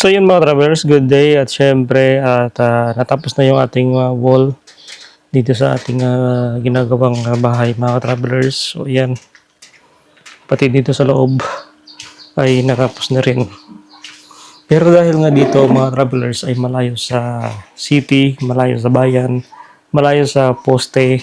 So yun mga travelers, good day at syempre at natapos na yung ating wall dito sa ating ginagawang bahay mga travelers. So yan, pati dito sa loob ay natapos na rin. Pero dahil nga dito mga travelers ay malayo sa city, malayo sa bayan, malayo sa poste,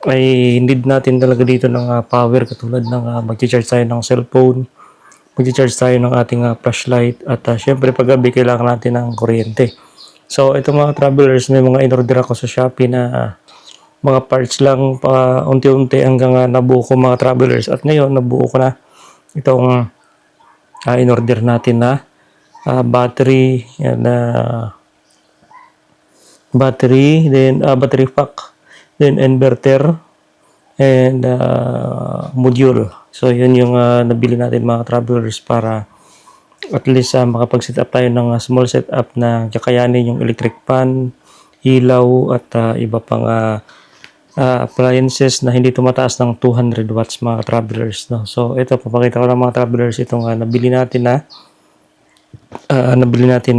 ay need natin talaga dito ng power katulad ng mag-charge tayo ng cellphone, mag-charge tayo ng ating flashlight at syempre pag gabi kailangan natin ng kuryente. So ito mga travelers, may mga in-order ako sa Shopee na mga parts lang pa unti-unti hanggang nabuo ko mga travelers. At ngayon nabuo ko na itong in-order natin na battery, yan, battery, then battery pack, then inverter, and module. So yun yung nabili natin mga travelers para at least makapag-set up tayo ng small setup na kakayanin yung electric fan, ilaw at iba pang appliances na hindi tumataas ng 200 watts mga travelers, no? So ito papakita ko lang mga travelers itong nabili natin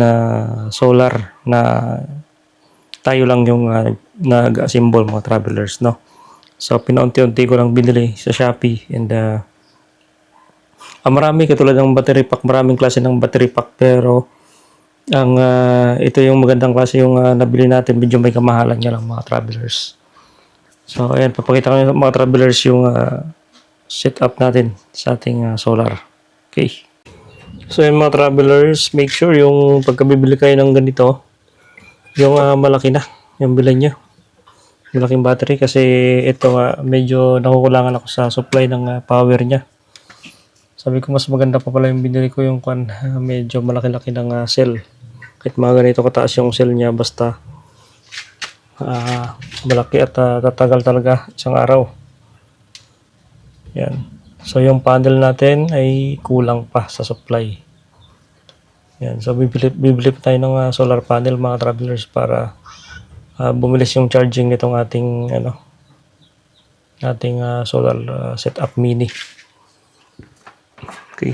na solar na tayo lang yung nag-assemble mga travelers, no? So pinaunti-unti ko lang binili sa Shopee and marami katulad ng battery pack, maraming klase ng battery pack pero ang ito yung magandang klase yung nabili natin, medyo may kamahalan niya lang mga travelers. So ayan, papakita ko mga travelers yung setup natin sa ating solar. Okay. So ayan mga travelers, make sure yung pagkabibili kayo ng ganito, yung malaki na yung bilhin nyo, malaking battery, kasi ito medyo nakukulangan ako sa supply ng power niya. Sabi ko mas maganda pa pala yung binili ko yung medyo malaki-laki ng cell. Kahit mga ganito kataas yung cell niya, basta malaki at tatagal talaga isang araw. Yan. So yung panel natin ay kulang pa sa supply. Yan. So bibili pa tayo ng solar panel mga travelers para bumilis yung charging nitong ating solar setup mini. Okay.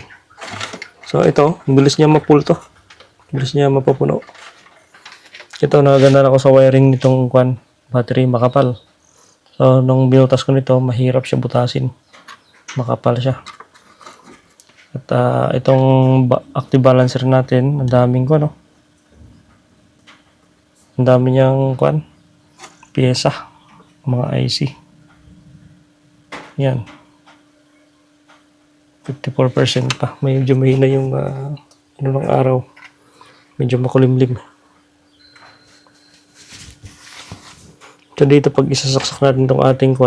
So ito, bilis niya ma-full to. Bilis niya mapupuno. Ito, nagaganda ako sa wiring nitong battery, makapal. So nung binutas ko nito, mahirap siya butasin. Makapal siya. At itong active balancer natin, ang daming ang dami niyang pyesa, mga IC. Yan. 54% pa. Medyo mahina yung ng araw. Medyo makulimlim. So dito pag isasaksak natin itong ating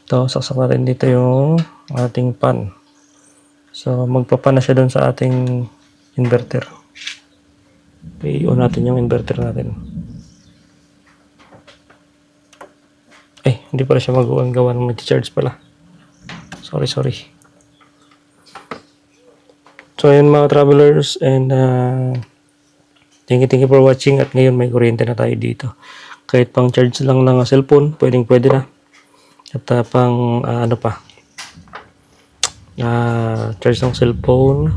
ito, saksak natin dito yung ating pan. So magpapan na siya doon sa ating inverter. I-on natin yung inverter natin. Hindi pala siya magawa ng nag-charge pala. Sorry. So ayan mga travelers, and thank you for watching. At ngayon may kuryente na tayo dito. Kahit pang charge lang ng cellphone, pwede na. At pang charge ng cellphone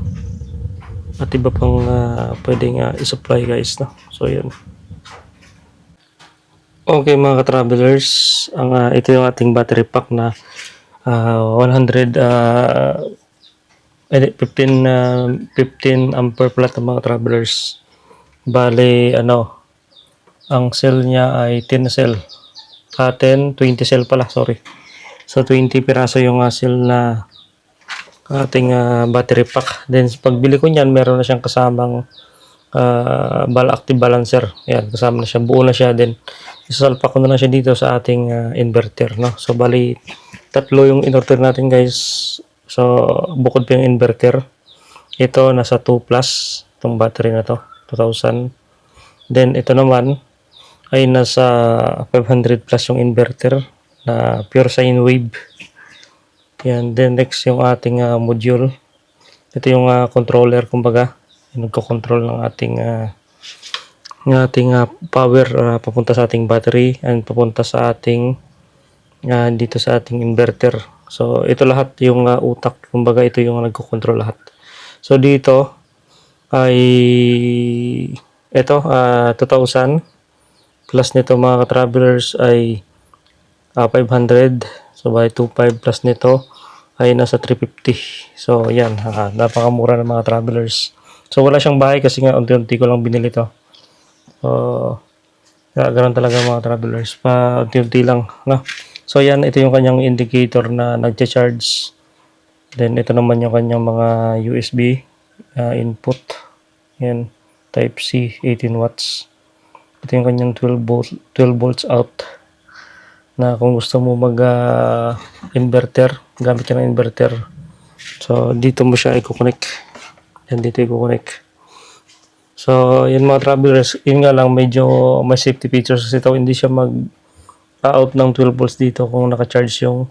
at iba pang pwedeng i-supply guys, no? So yun. Okay mga travelers, ito yung ating battery pack na 15 ampere plat mga travelers. Bale ang cell niya ay 10 cell. 20 cell pala, sorry. So 20 piraso yung cell na ating battery pack. Then pagbili ko niyan, meron na siyang kasamang active balancer. Yan, kasama na siya, buo na siya. Then isasalpak ko na lang siya dito sa ating inverter, no? So bali tatlo yung in-order natin guys. So bukod pa yung inverter, ito nasa 2 plus itong battery na to, 2000. Then ito naman ay nasa 500 plus yung inverter na pure sine wave. Yan. Then next yung ating module. Ito yung controller, kumbaga nagko-control ng ating power papunta sa ating battery and papunta sa ating dito sa ating inverter. So ito lahat yung utak, kumbaga ito yung nagko-control lahat. So dito ay ito 2,000 plus nito mga ka-travelers ay 500. So by 2,500 plus nito ay nasa 350. So yan, napakamura ng mga travelers. So wala siyang bahay kasi nga unti-unti ko lang binili to. So ganun talaga mga travelers, pa unti-unti lang, no? So yan, ito yung kanyang indicator na nagcha-charge. Then ito naman yung kanyang mga USB input. Yan, type C 18 watts. Ito yung kanyang 12 volts out, na kung gusto mo mag inverter, gamit ka ng inverter. So dito mo siya i-connect. Yan, dito i-connect. So yun mga travelers, yun nga lang medyo may safety features kasi ito, hindi siya mag-out ng 12 volts dito kung naka-charge yung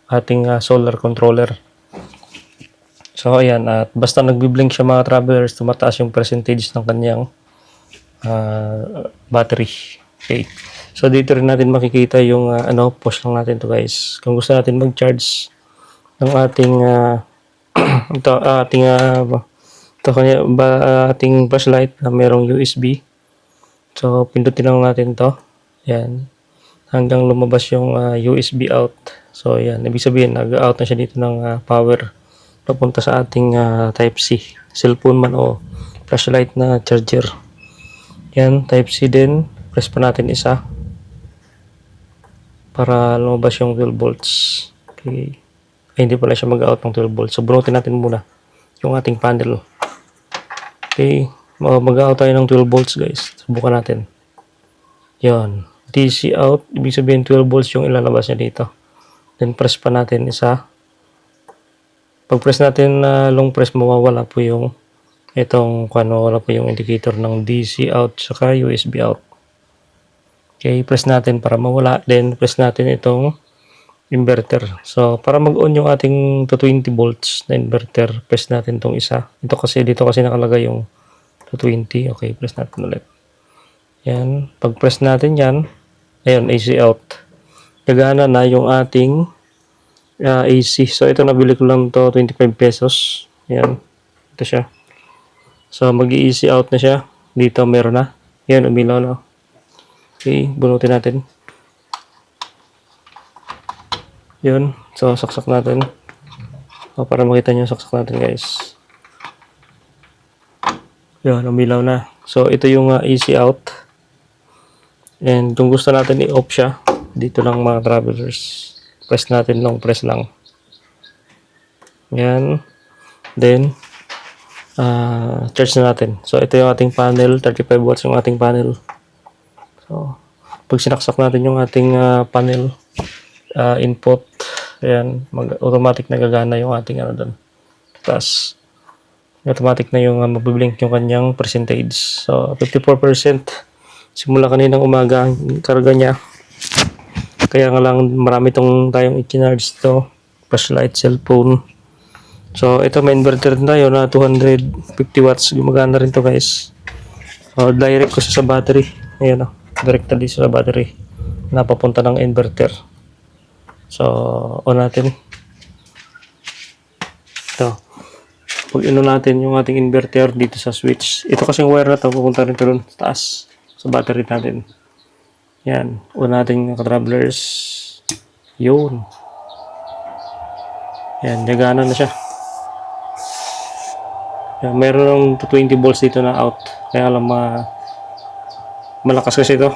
ating solar controller. So ayan, at basta nagbi-blink siya mga travelers, tumataas yung percentage ng kanyang battery. Okay. So dito rin natin makikita yung push lang natin to guys. Kung gusto natin mag-charge ng ating ating flashlight na merong USB. So pindutin lang natin to. Yan. Hanggang lumabas yung USB out. So yan, ibig sabihin nag-out na siya dito ng power papunta sa ating type C. Cellphone man o flashlight na charger. Yan, type C din. Press pa natin isa para lumabas yung 12 volts. Okay. Ay, hindi pala siya mag-out ng 12 volts. So bunutin natin muna yung ating panel. Okay, mag-out tayo ng 12 volts guys. Subukan natin. Yan, DC out, ibig sabihin 12 volts yung ilalabas niya dito. Then press pa natin isa. Pag press natin long press, mawawala po yung mawawala po yung indicator ng DC out saka USB out. Okay, press natin para mawala. Then press natin itong inverter. So para mag-on yung ating 220 volts na inverter, press natin itong isa. Dito kasi nakalagay yung 220. Okay, press natin ulit. Yan, pag press natin yan, ayun, AC out. Gagana na yung ating AC. So ito, nabili ko lang to 25 pesos. Yan, ito siya. So mag-AC out na siya. Dito meron na. Yan, umilaw na. Okay, bunutin natin. Yun. So, saksak natin. Para makita nyo, saksak natin guys. Yun, umilaw na. So, ito yung AC out. And kung gusto natin i-off siya, dito lang mga travelers. Press natin long press lang. Yan. Then, charge na natin. So, ito yung ating panel. 35 watts yung ating panel. So, pag sinaksak natin yung ating panel, input, ayan, automatic na gagana yung ating doon. Tapos automatic na yung magbiblink yung kanyang percentage. So 54% simula kaninang umaga ang karga niya. Kaya nga lang marami tayong i-charge to, flashlight, cellphone. So ito, may inverter din tayo na 250 watts, gumagana rin to guys. Direct ko sa battery. Ayan, directly sa battery na papunta ng inverter. So, on natin. Ito. Pag ino natin yung ating inverter dito sa switch. Ito kasing wire na ito, pupunta rin ito doon sa taas. Sa battery natin. Yan. On natin yung ka-travelers. Yun. Yan. Nagana na siya. Yan. Mayroon ng 20 volts dito na out. Kaya alam malakas kasi ito.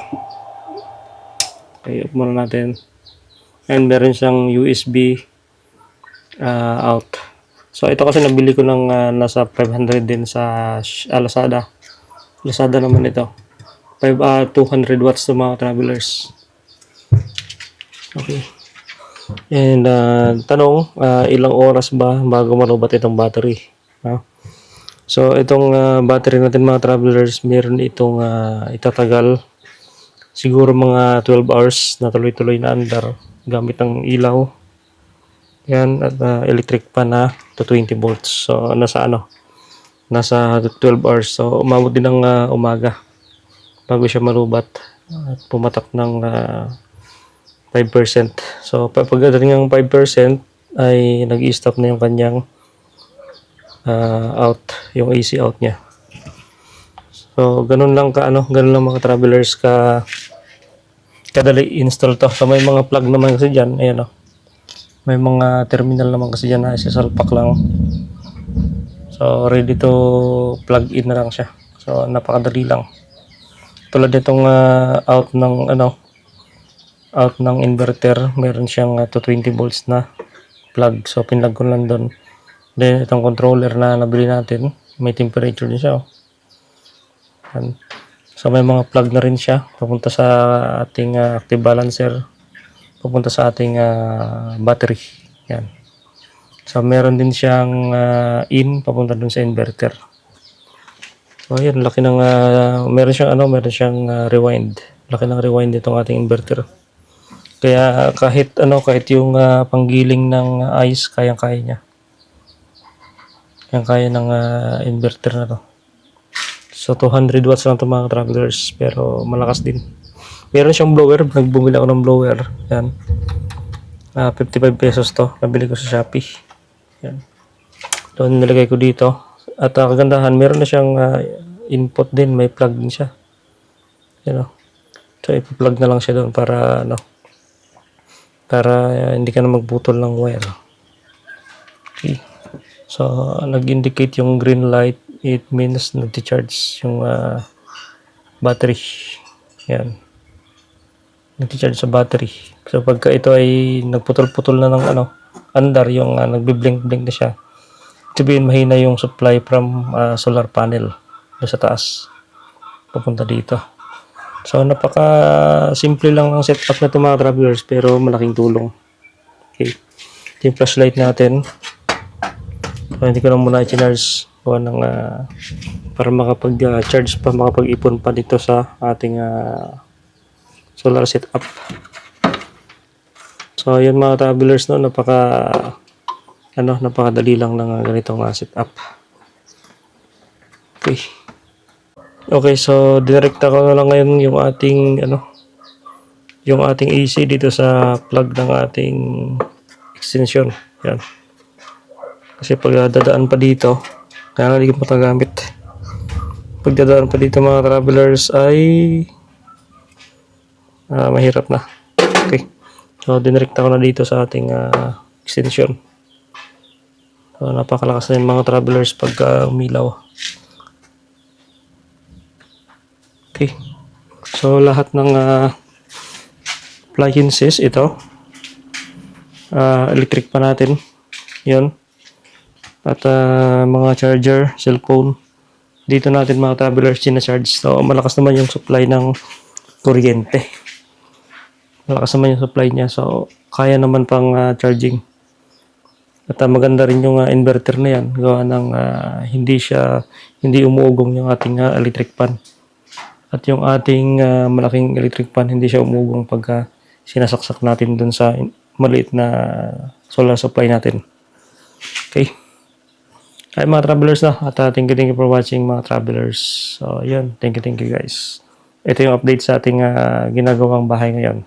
Okay, up muna natin. And meron siyang USB out. So ito kasi nabili ko ng nasa 500 din sa Lazada. Lazada naman ito. 200 watts to mga travelers. Okay. And tanong, ilang oras ba bago malubat itong battery? So itong battery natin mga travelers, meron itong itatagal siguro mga 12 hours na tuloy-tuloy na andar gamit ng ilaw. Yan, at electric pan na to 20 volts. So nasa nasa 12 hours. So umabot din ng umaga bago siya malubat at pumatak ng 5%. So pagdating ng 5% ay nag-i-stop na yung kanyang out, yung AC out niya. So ganun lang ganun lang mga travelers kadali install to. So may mga plug naman kasi diyan, ayan oh. May mga terminal naman kasi diyan na isasalpak lang. So ready to plug in na lang siya. So napakadali lang. Tulad nitong out ng inverter, meron siyang 220 volts na plug. So pinlug ko lang doon. Then itong controller na nabili natin, may temperature din siya. Yan. So may mga plug na rin siya papunta sa ating active balancer, papunta sa ating battery. Yan. So meron din siyang in papunta dun sa inverter. So ayan, laki ng meron siyang rewind. Laki ng rewind itong ating inverter. Kaya kahit yung panggiling ng ice, kayang-kaya niya. Kaya ng inverter na to. So 200 watts lang ito mga travelers, pero malakas din. Meron siyang blower, nagbumili ako ng blower. Yan. 55 pesos to. Nabili ko sa Shopee. Yan. So nilagay ko dito. At kagandahan, meron na siyang input din, may plug din siya. Yan o. So ipa-plug na lang siya doon para hindi ka na magputol ng wire. Okay. So nag-indicate yung green light, it means nag-charge yung battery. Yan. Nag-charge sa battery. So pagka ito ay nagputol-putol na ng andar, yung nagbi-blink-blink na siya, sabihin mahina yung supply from solar panel doon sa taas papunta dito. So napaka simple lang ang setup na ito mga travelers, pero malaking tulong. Okay. Ito yung flashlight natin. So, hindi ko lang muna i-charge para makapag-charge pa, makapag-ipon pa dito sa ating solar setup. So yun mga travelers, napakadali lang ng ganitong setup. Okay, so direkta ko na lang ngayon yung ating AC dito sa plug ng ating extension. Yan. Kasi pag dadaan pa dito, kaya hindi ko matagamit. Pag dadaan pa dito mga travelers ay mahirap na. Okay. So direkta ko na dito sa ating extension. So napakalakas na yun mga travelers pag umilaw. Okay. So lahat ng appliances ito, electric pa natin. 'Yon. At mga charger, cellphone, dito natin mga travelers sina-charge. So malakas naman yung supply ng kuryente. Malakas naman yung supply niya. So kaya naman pang charging. At maganda rin yung inverter na yan. Gawa ng hindi umuugong yung ating electric pan. At yung ating malaking electric pan, hindi siya umugong pagka sinasaksak natin dun sa maliit na solar supply natin. Okay. Ay mga travelers na. At thank you for watching mga travelers. So yun, thank you guys. Ito yung update sa ating ginagawang bahay ngayon.